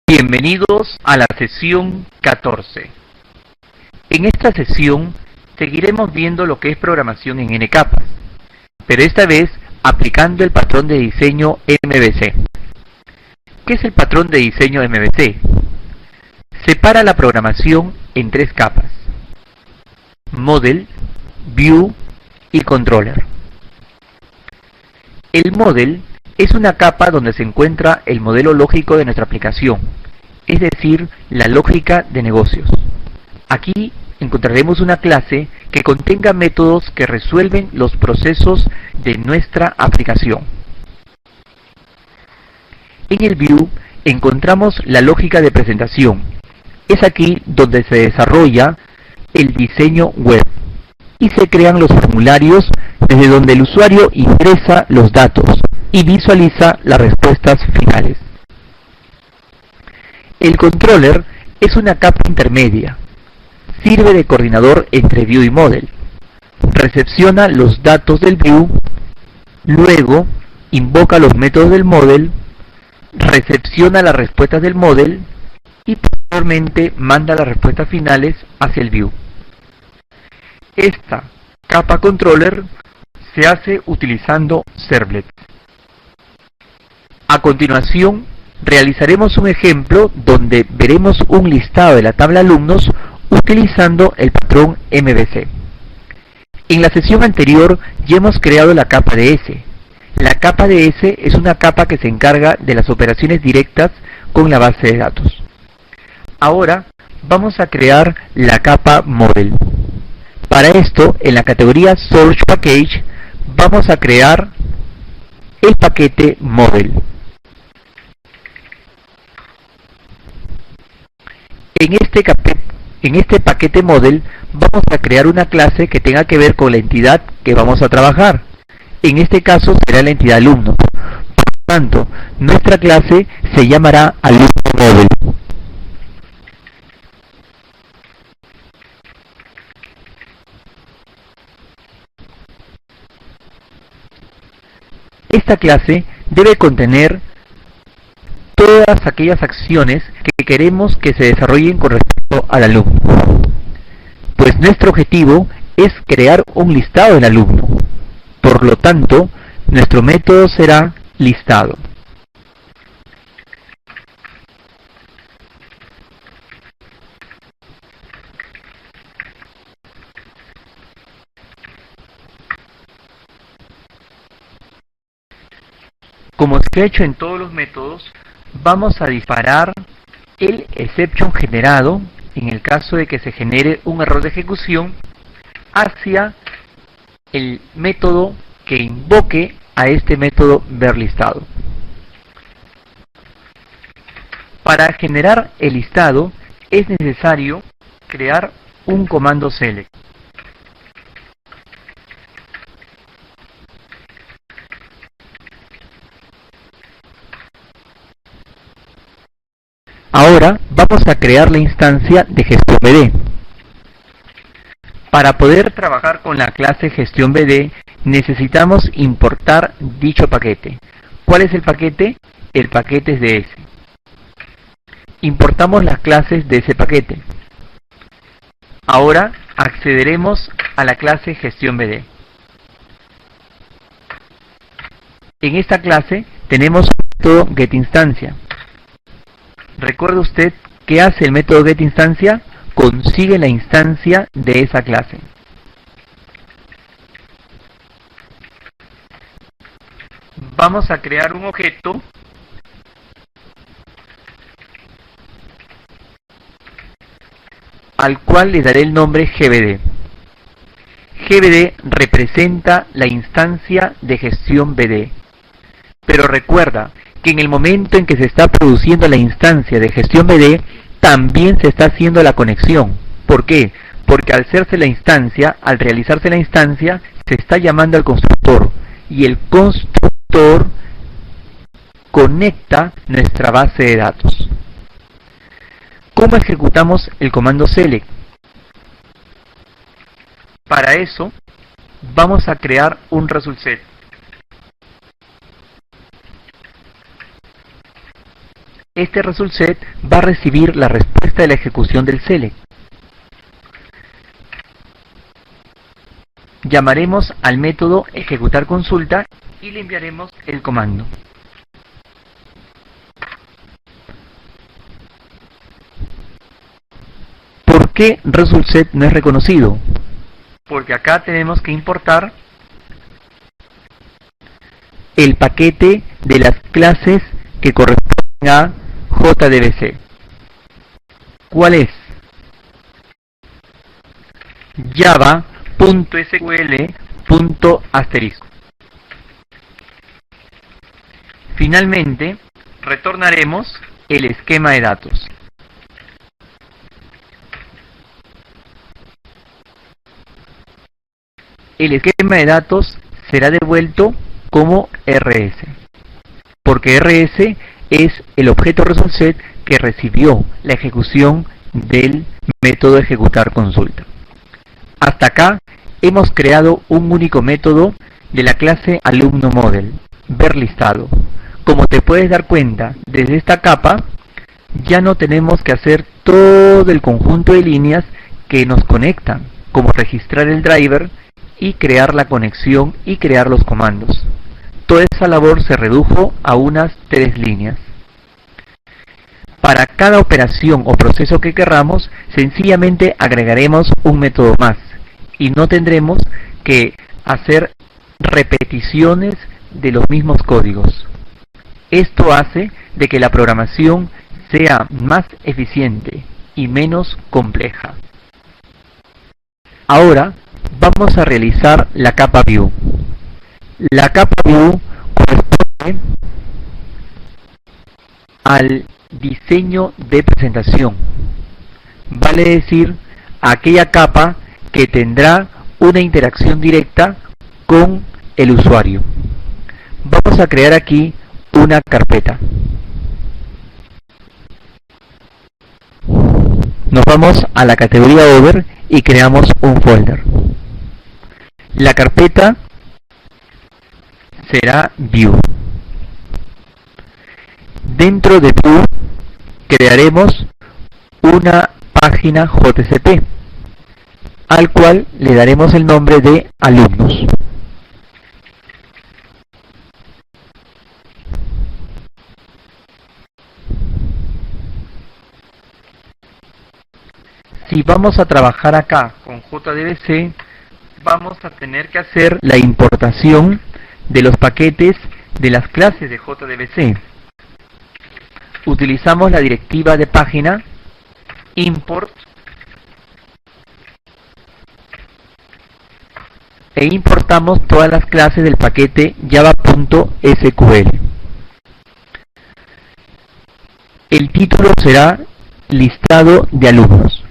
Bienvenidos a la sesión 14. En esta sesión seguiremos viendo lo que es programación en N capas, pero esta vez aplicando el patrón de diseño MVC. ¿Qué es el patrón de diseño MVC? Separa la programación en tres capas: Model, View y Controller. El Model es una capa donde se encuentra el modelo lógico de nuestra aplicación, es decir, la lógica de negocios. Aquí encontraremos una clase que contenga métodos que resuelven los procesos de nuestra aplicación. En el View encontramos la lógica de presentación. Es aquí donde se desarrolla el diseño web y se crean los formularios desde donde el usuario ingresa los datos y visualiza las respuestas finales. El controller es una capa intermedia. Sirve de coordinador entre View y Model. Recepciona los datos del View, luego invoca los métodos del Model, recepciona las respuestas del Model y posteriormente manda las respuestas finales hacia el View. Esta capa controller se hace utilizando servlets. A continuación, realizaremos un ejemplo donde veremos un listado de la tabla alumnos utilizando el patrón MVC. En la sesión anterior ya hemos creado la capa de S. La capa de S es una capa que se encarga de las operaciones directas con la base de datos. Ahora vamos a crear la capa Model. Para esto, en la categoría Source Package, vamos a crear el paquete Model. En este paquete Model vamos a crear una clase que tenga que ver con la entidad que vamos a trabajar. En este caso será la entidad alumno. Por lo tanto, nuestra clase se llamará alumno Model. Esta clase debe contener todas aquellas acciones que queremos que se desarrollen con respecto al alumno. Pues nuestro objetivo es crear un listado del alumno. Por lo tanto, nuestro método será listado. Como se ha hecho en todos los métodos, vamos a disparar el exception generado en el caso de que se genere un error de ejecución hacia el método que invoque a este método verListado. Para generar el listado es necesario crear un comando select. Ahora vamos a crear la instancia de gestión BD. Para poder trabajar con la clase gestión BD necesitamos importar dicho paquete. ¿Cuál es el paquete? El paquete es de S. Importamos las clases de ese paquete. Ahora accederemos a la clase gestión BD. En esta clase tenemos el método getInstancia. Recuerde usted que hace el método getInstancia, consigue la instancia de esa clase. Vamos a crear un objeto al cual le daré el nombre GBD. GBD representa la instancia de gestión BD. Pero recuerda que en el momento en que se está produciendo la instancia de gestión BD, también se está haciendo la conexión. ¿Por qué? Porque al hacerse la instancia, al realizarse la instancia, se está llamando al constructor. Y el constructor conecta nuestra base de datos. ¿Cómo ejecutamos el comando select? Para eso, vamos a crear un result set. este result set va a recibir la respuesta de la ejecución del select. Llamaremos al método ejecutar consulta y le enviaremos el comando. ¿Por qué result set no es reconocido? Porque acá tenemos que importar el paquete de las clases que corresponden a JDBC. ¿Cuál es? Java.sql.*. Finalmente, retornaremos el esquema de datos. El esquema de datos será devuelto como RS, porque RS es el objeto result set que recibió la ejecución del método ejecutar consulta. Hasta acá hemos creado un único método de la clase alumno model, ver listado. Como te puedes dar cuenta, desde esta capa ya no tenemos que hacer todo el conjunto de líneas que nos conectan, como registrar el driver y crear la conexión y crear los comandos. Toda esa labor se redujo a unas 3 líneas. Para cada operación o proceso que querramos, sencillamente agregaremos un método más y no tendremos que hacer repeticiones de los mismos códigos. Esto hace de que la programación sea más eficiente y menos compleja. Ahora vamos a realizar la capa View. La capa View corresponde al diseño de presentación, vale decir, aquella capa que tendrá una interacción directa con el usuario. Vamos a crear aquí una carpeta. Nos vamos a la categoría Over y creamos un folder. La carpeta será View. Dentro de View crearemos una página JCP, al cual le daremos el nombre de alumnos. Si vamos a trabajar acá con JDBC, vamos a tener que hacer la importación de los paquetes de las clases de JDBC. Utilizamos la directiva de página import e importamos todas las clases del paquete java.sql. El título será listado de alumnos.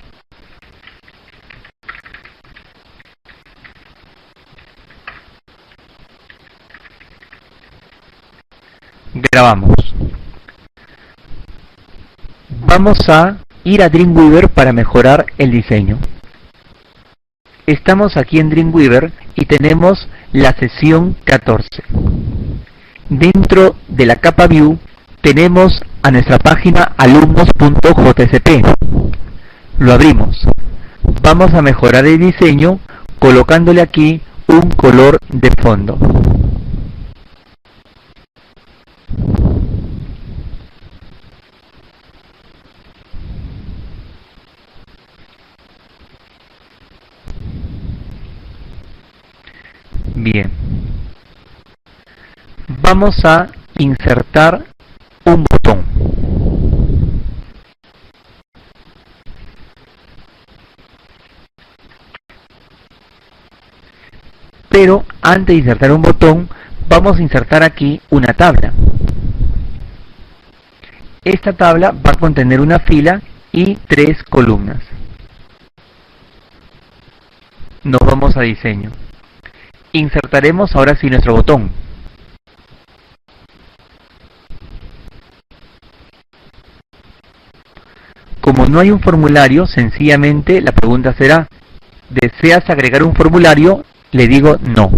Grabamos. Vamos a ir a Dreamweaver para mejorar el diseño. Estamos aquí en Dreamweaver y tenemos la sesión 14. Dentro de la capa View tenemos a nuestra página alumnos.jcp. Lo abrimos. Vamos a mejorar el diseño colocándole aquí un color de fondo. Bien, vamos a insertar un botón. Pero antes de insertar un botón, vamos a insertar aquí una tabla. Esta tabla va a contener una fila y 3 columnas. Nos vamos a diseño. Insertaremos ahora sí nuestro botón. Como no hay un formulario, sencillamente la pregunta será: ¿deseas agregar un formulario? Le digo no.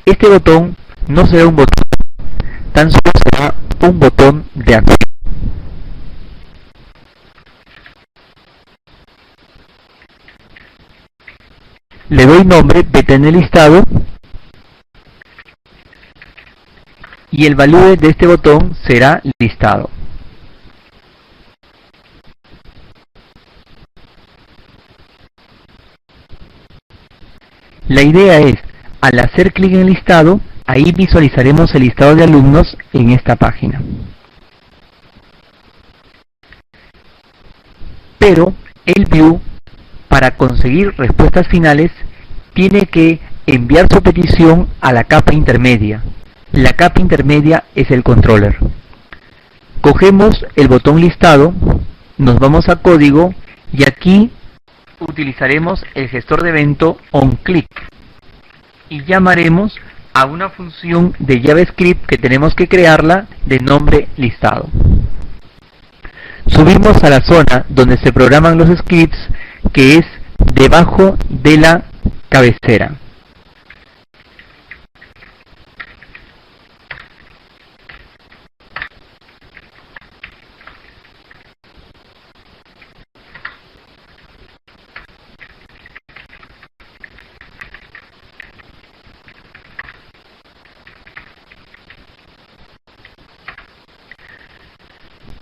Este botón no será un botón, tan solo será un botón de acción. le doy nombre btnListado y el value de este botón será listado. La idea es, al hacer clic en el listado, ahí visualizaremos el listado de alumnos en esta página. Pero el view, para conseguir respuestas finales, tiene que enviar su petición a la capa intermedia. La capa intermedia es el controller. Cogemos el botón listado, nos vamos a código y aquí utilizaremos el gestor de evento onClick y llamaremos a una función de JavaScript que tenemos que crearla de nombre listado. Subimos a la zona donde se programan los scripts, que es debajo de la cabecera.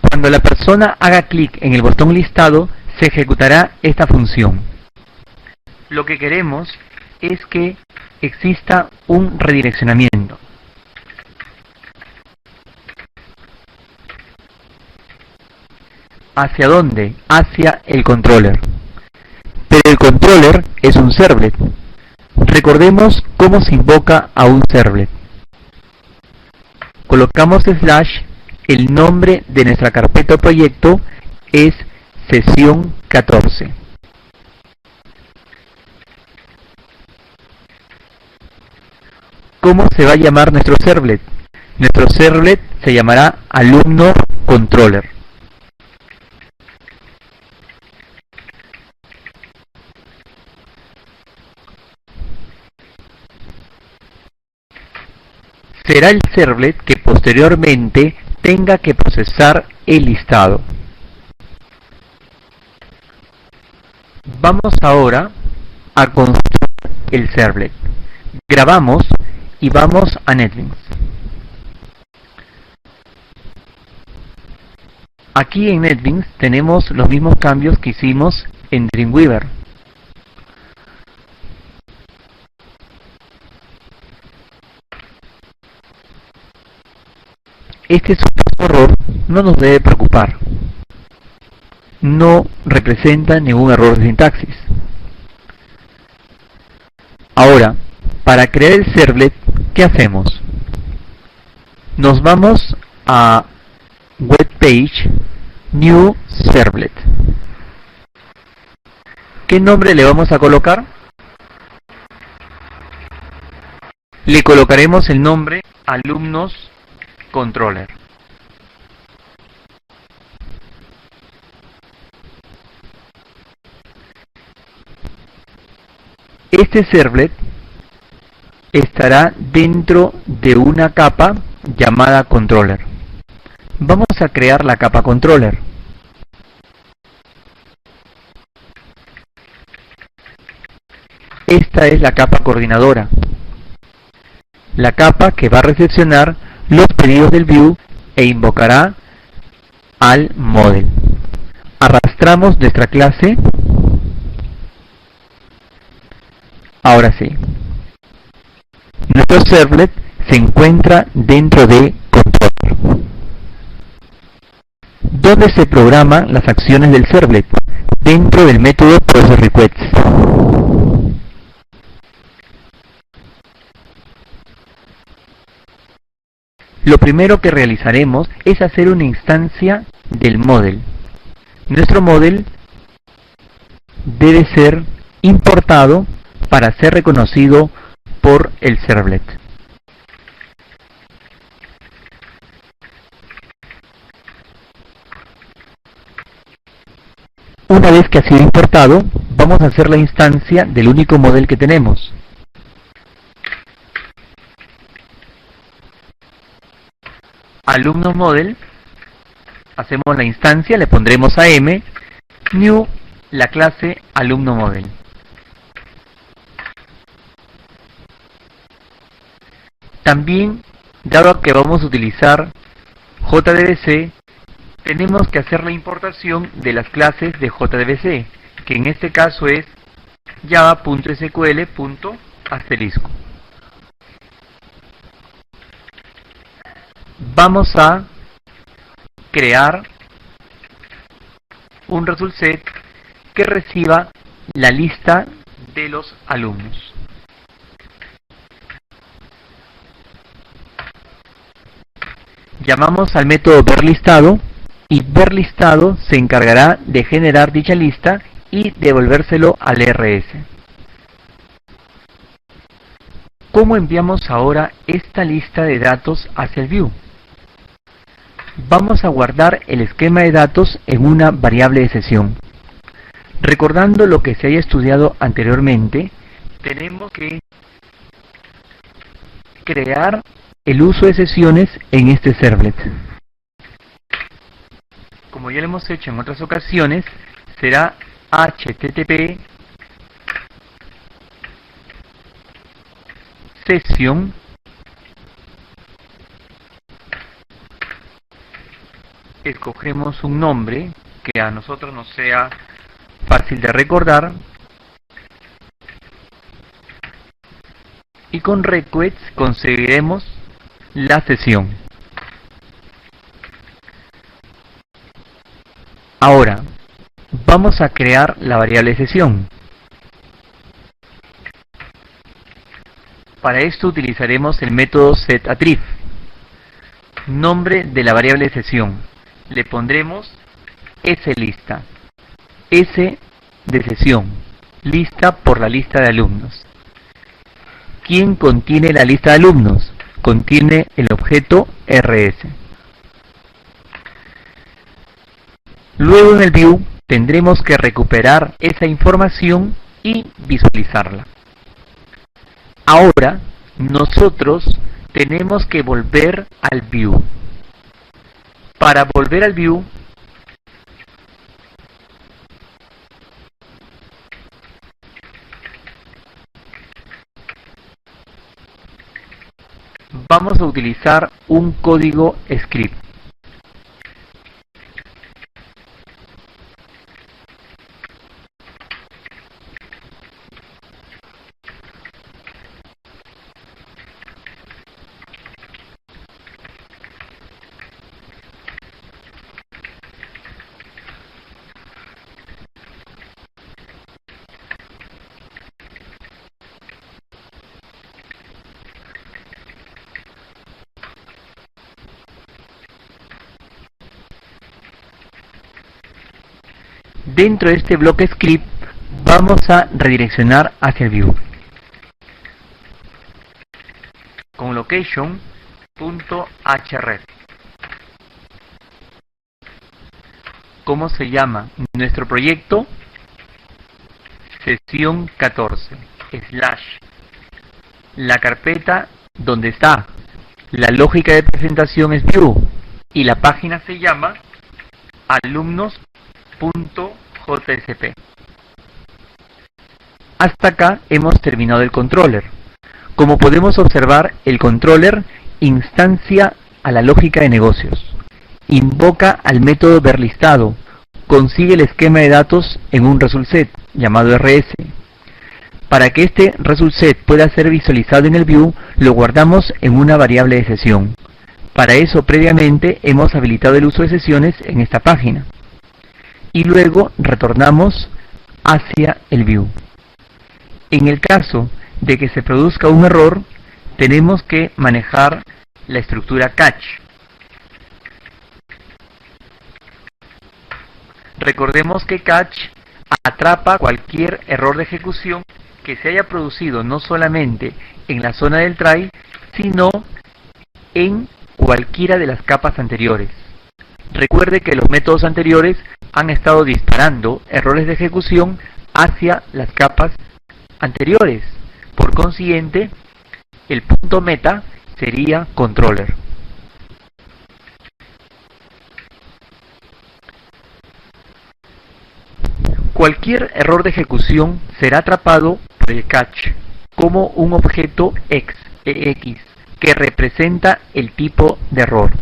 Cuando la persona haga clic en el botón listado, se ejecutará esta función. Lo que queremos es que exista un redireccionamiento. ¿Hacia dónde? Hacia el controller. Pero el controller es un servlet. Recordemos cómo se invoca a un servlet. Colocamos slash, el nombre de nuestra carpeta o proyecto es sesión 14. ¿Cómo se va a llamar nuestro servlet? Nuestro servlet se llamará alumno controller. Será el servlet que posteriormente tenga que procesar el listado. Vamos ahora a construir el servlet. Grabamos y vamos a NetBeans. Aquí en NetBeans tenemos los mismos cambios que hicimos en Dreamweaver. Este supuesto error no nos debe preocupar. No representa ningún error de sintaxis. Ahora, para crear el servlet, ¿qué hacemos? Nos vamos a Webpage, New Servlet. ¿Qué nombre le vamos a colocar? Le colocaremos el nombre alumnos controller. Este servlet estará dentro de una capa llamada controller. Vamos a crear la capa controller. Esta es la capa coordinadora. La capa que va a recepcionar los pedidos del view e invocará al model. Arrastramos nuestra clase. Ahora sí. Nuestro servlet se encuentra dentro de controller. ¿Dónde se programan las acciones del servlet? Dentro del método processRequests. Lo primero que realizaremos es hacer una instancia del model. Nuestro model debe ser importado para ser reconocido por el servlet. Una vez que ha sido importado, vamos a hacer la instancia del único model que tenemos. Alumno model, hacemos la instancia, le pondremos AM, new, la clase alumno model. También, dado que vamos a utilizar JDBC, tenemos que hacer la importación de las clases de JDBC, que en este caso es java.sql.asterisco. Vamos a crear un result set que reciba la lista de los alumnos. Llamamos al método verListado y verListado se encargará de generar dicha lista y devolvérselo al RS. ¿Cómo enviamos ahora esta lista de datos hacia el view? Vamos a guardar el esquema de datos en una variable de sesión. Recordando lo que se haya estudiado anteriormente, tenemos que crear el uso de sesiones en este servlet. Como ya lo hemos hecho en otras ocasiones, será http sesión escogemos un nombre que a nosotros nos sea fácil de recordar y con requests conseguiremos la sesión. Ahora vamos a crear la variable sesión. Para esto utilizaremos el método setAttrib. Nombre de la variable sesión. Le pondremos slista. S de sesión. Lista por la lista de alumnos. ¿Quién contiene la lista de alumnos? Contiene el objeto rs. Luego en el view tendremos que recuperar esa información y visualizarla. Ahora nosotros tenemos que volver al view. Para volver al view, vamos a utilizar un código script. Dentro de este bloque script vamos a redireccionar hacia el view con location.href. ¿Cómo se llama nuestro proyecto? Sesión 14 / la carpeta donde está la lógica de presentación es view y la página se llama alumnos.jsp. Hasta acá hemos terminado el controller. Como podemos observar, el controller instancia a la lógica de negocios, invoca al método verListado, consigue el esquema de datos en un result set llamado rs. Para que este result set pueda ser visualizado en el view, lo guardamos en una variable de sesión. Para eso previamente hemos habilitado el uso de sesiones en esta página. Y luego retornamos hacia el view. En el caso de que se produzca un error, tenemos que manejar la estructura catch. Recordemos que catch atrapa cualquier error de ejecución que se haya producido no solamente en la zona del try, sino en cualquiera de las capas anteriores. Recuerde que los métodos anteriores han estado disparando errores de ejecución hacia las capas anteriores. Por consiguiente, el punto meta sería controller. Cualquier error de ejecución será atrapado por el catch como un objeto EX que representa el tipo de error.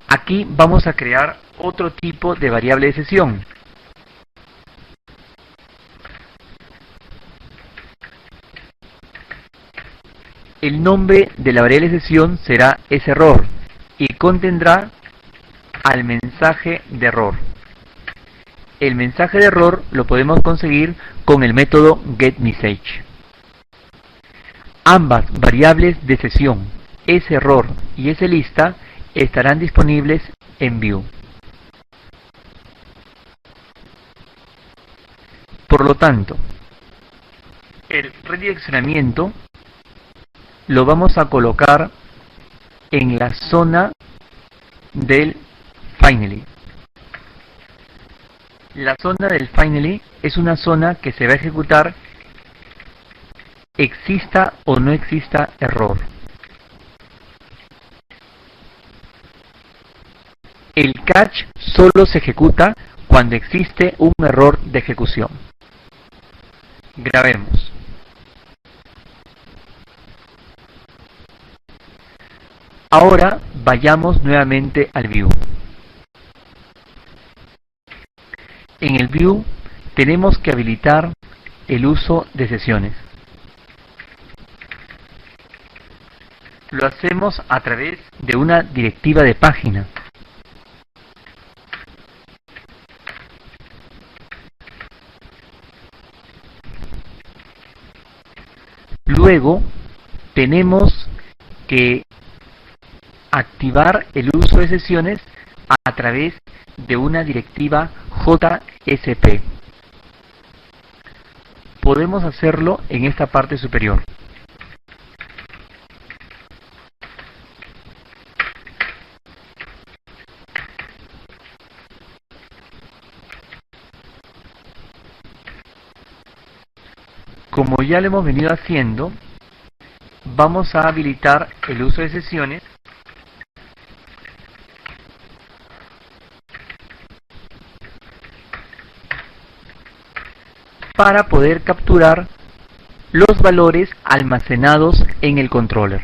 Aquí vamos a crear otro tipo de variable de sesión. El nombre de la variable de sesión será sError y contendrá al mensaje de error. El mensaje de error lo podemos conseguir con el método getMessage. Ambas variables de sesión, sError y sLista, estarán disponibles en Vue. Por lo tanto, el redireccionamiento lo vamos a colocar en la zona del finally. La zona del finally es una zona que se va a ejecutar exista o no exista error. El catch solo se ejecuta cuando existe un error de ejecución. Grabemos. Ahora vayamos nuevamente al Vue. En el Vue tenemos que habilitar el uso de sesiones. Lo hacemos a través de una directiva de página. Luego tenemos que activar el uso de sesiones a través de una directiva JSP. Podemos hacerlo en esta parte superior. Como ya lo hemos venido haciendo, vamos a habilitar el uso de sesiones para poder capturar los valores almacenados en el controller.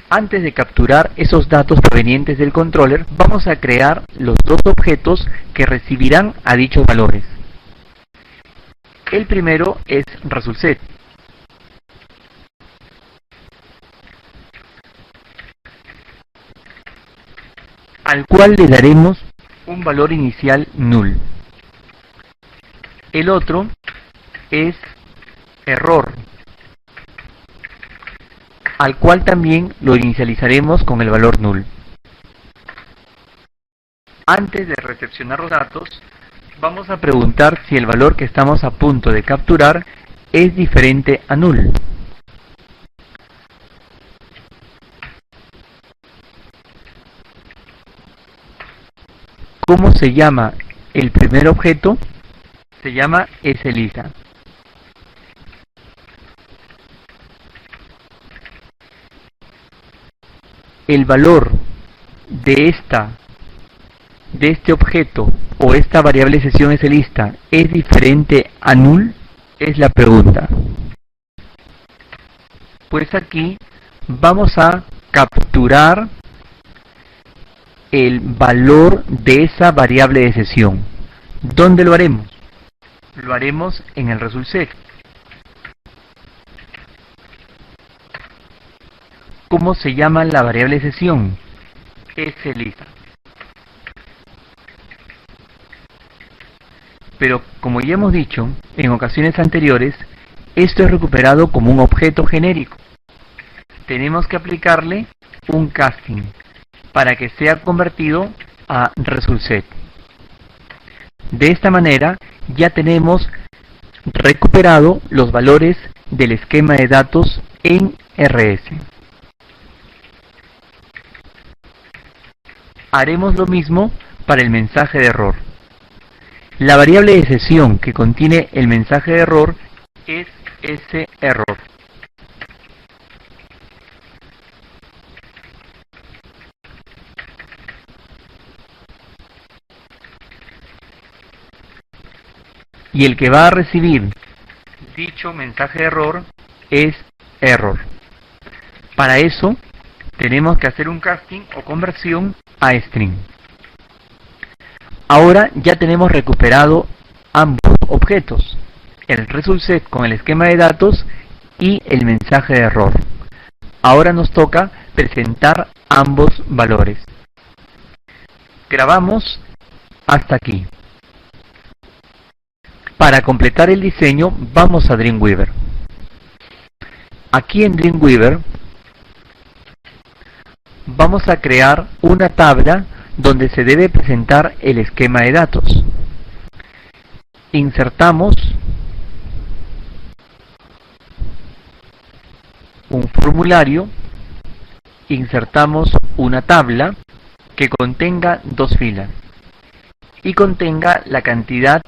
Antes de capturar esos datos provenientes del controller, vamos a crear los dos objetos que recibirán a dichos valores. El primero es ResultSet. Al cual le daremos un valor inicial null. El otro es error, al cual también lo inicializaremos con el valor null. Antes de recepcionar los datos, vamos a preguntar si el valor que estamos a punto de capturar es diferente a null. ¿Cómo se llama el primer objeto? Se llama sLista. El valor de este objeto o esta variable sesión sLista es diferente a null, es la pregunta. Pues aquí vamos a capturar el valor de esa variable de sesión. ¿Dónde lo haremos? Lo haremos en el ResultSet. ¿Cómo se llama la variable de sesión? sLista. Pero como ya hemos dicho en ocasiones anteriores, esto es recuperado como un objeto genérico. Tenemos que aplicarle un casting para que sea convertido a ResultSet. De esta manera ya tenemos recuperado los valores del esquema de datos en RS. Haremos lo mismo para el mensaje de error. La variable de sesión que contiene el mensaje de error es sError. Y el que va a recibir dicho mensaje de error es error. Para eso tenemos que hacer un casting o conversión a string. Ahora ya tenemos recuperado ambos objetos, el result set con el esquema de datos y el mensaje de error. Ahora nos toca presentar ambos valores. Grabamos hasta aquí. Para completar el diseño vamos a Dreamweaver. Aquí en Dreamweaver vamos a crear una tabla donde se debe presentar el esquema de datos. Insertamos un formulario, insertamos una tabla que contenga dos filas y contenga la cantidad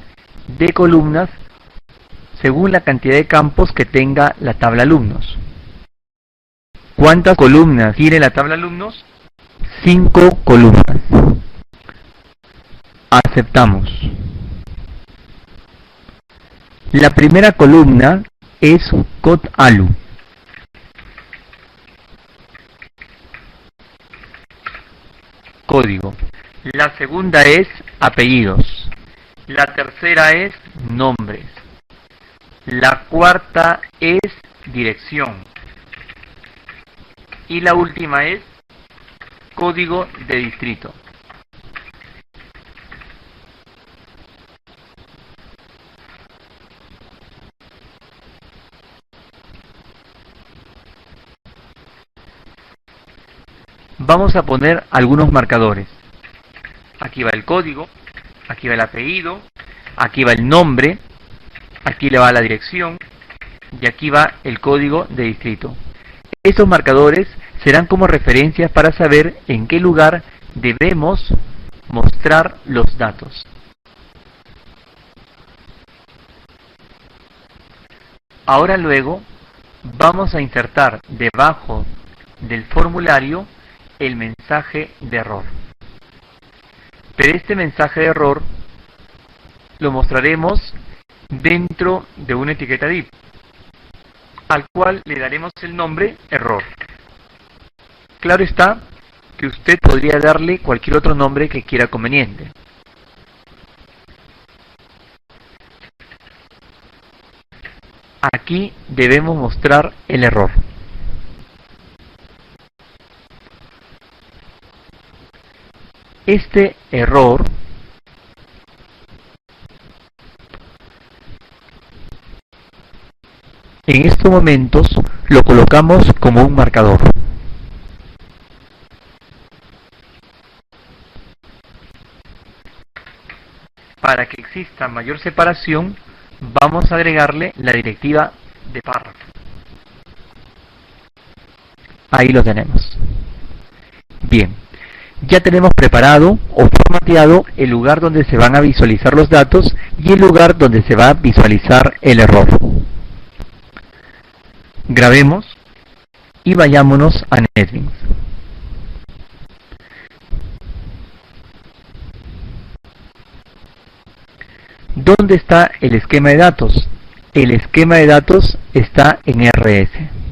de columnas según la cantidad de campos que tenga la tabla alumnos. ¿Cuántas columnas tiene la tabla alumnos? 5 columnas. Aceptamos. La primera columna es code alu. Código. La segunda es apellidos. La tercera es nombres. La cuarta es dirección. Y la última es código de distrito. Vamos a poner algunos marcadores. Aquí va el código, aquí va el apellido, aquí va el nombre, aquí le va la dirección y aquí va el código de distrito. Estos marcadores serán como referencias para saber en qué lugar debemos mostrar los datos. Ahora luego vamos a insertar debajo del formulario el mensaje de error. Pero este mensaje de error lo mostraremos dentro de una etiqueta div, al cual le daremos el nombre error. Claro está que usted podría darle cualquier otro nombre que quiera conveniente. Aquí debemos mostrar el error. Este error en estos momentos lo colocamos como un marcador. Para que exista mayor separación, vamos a agregarle la directiva de párrafo. Ahí lo tenemos. Bien. Ya tenemos preparado o formateado el lugar donde se van a visualizar los datos y el lugar donde se va a visualizar el error. Grabemos y vayámonos a NetBeans. ¿Dónde está el esquema de datos? El esquema de datos está en RS.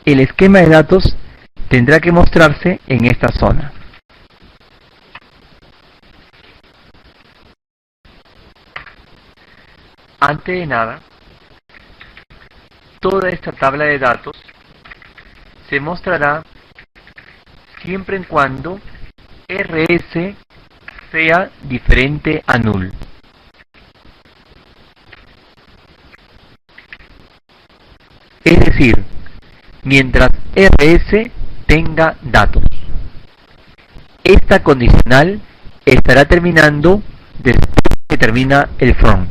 El esquema de datos tendrá que mostrarse en esta zona. Antes de nada, toda esta tabla de datos se mostrará siempre en cuando RS sea diferente a null. Es decir, mientras RS tenga datos. Esta condicional estará terminando después que termina el from.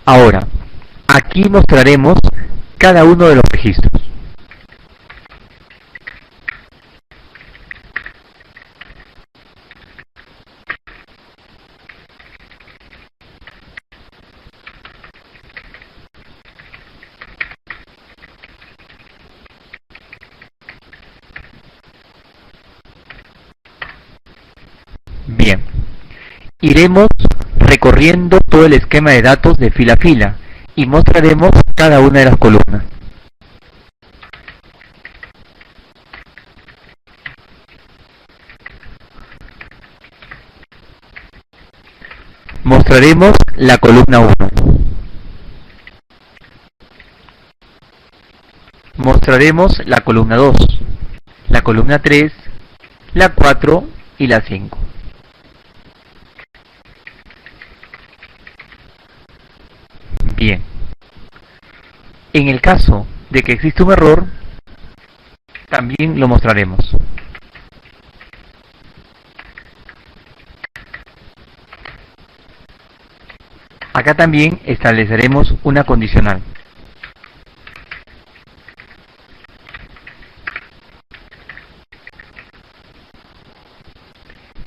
Ahora, aquí mostraremos cada uno de los registros. Iremos recorriendo todo el esquema de datos de fila a fila y mostraremos cada una de las columnas. Mostraremos la columna 1. Mostraremos la columna 2, la columna 3, la 4 y la 5. Bien. En el caso de que exista un error, también lo mostraremos. Acá también estableceremos una condicional.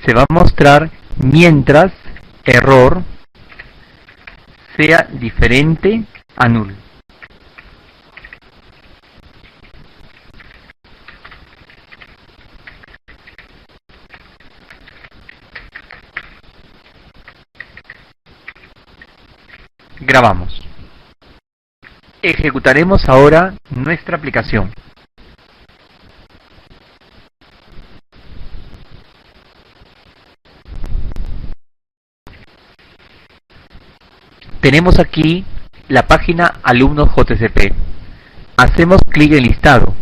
Se va a mostrar mientras error sea diferente a null. Grabamos. Ejecutaremos ahora nuestra aplicación. Tenemos aquí la página Alumnos JCP. Hacemos clic en listado.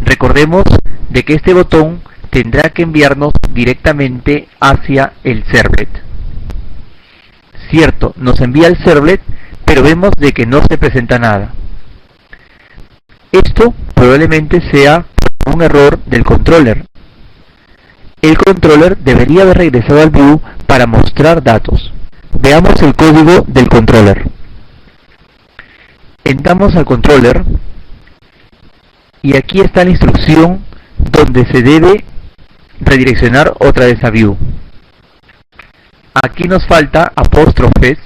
Recordemos de que este botón tendrá que enviarnos directamente hacia el servlet. Cierto, nos envía el servlet, pero vemos de que no se presenta nada. Esto probablemente sea un error del controller. El controller debería haber regresado al view para mostrar datos. Veamos el código del controller. Entramos al controller y aquí está la instrucción donde se debe redireccionar otra vez a view. Aquí nos falta apóstrofes,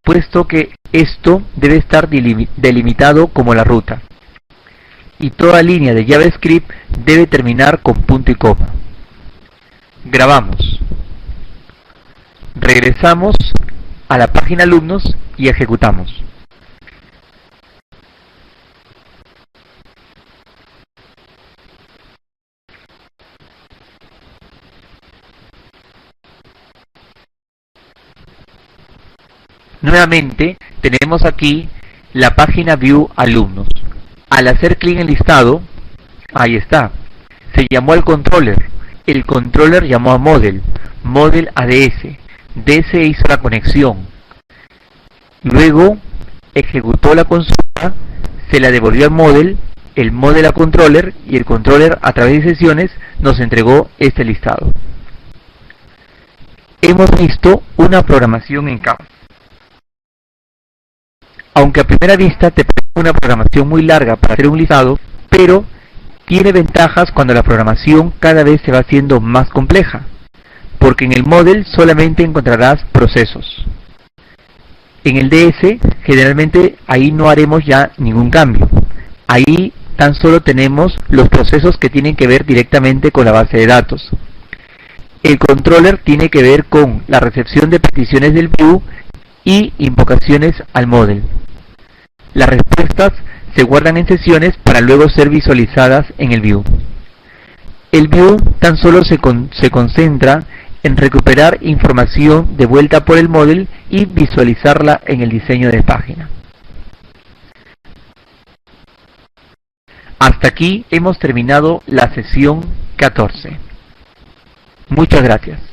puesto que esto debe estar delimitado como la ruta. Y toda línea de JavaScript debe terminar con punto y coma. Grabamos. Regresamos a la página alumnos y ejecutamos. Nuevamente tenemos aquí la página View Alumnos. Al hacer clic en listado, ahí está. Se llamó al controller. El controller llamó a Model. Model ADS. DS hizo la conexión. Luego ejecutó la consulta, se la devolvió al Model, el Model a controller y el controller a través de sesiones nos entregó este listado. Hemos visto una programación en Java. Aunque a primera vista te parece una programación muy larga para hacer un listado, pero tiene ventajas cuando la programación cada vez se va haciendo más compleja, porque en el Model solamente encontrarás procesos. En el DS, generalmente ahí no haremos ya ningún cambio. Ahí tan solo tenemos los procesos que tienen que ver directamente con la base de datos. El controller tiene que ver con la recepción de peticiones del view y invocaciones al Model. Las respuestas se guardan en sesiones para luego ser visualizadas en el view. El view tan solo se concentra en recuperar información de vuelta por el Model y visualizarla en el diseño de página. Hasta aquí hemos terminado la sesión 14. Muchas gracias.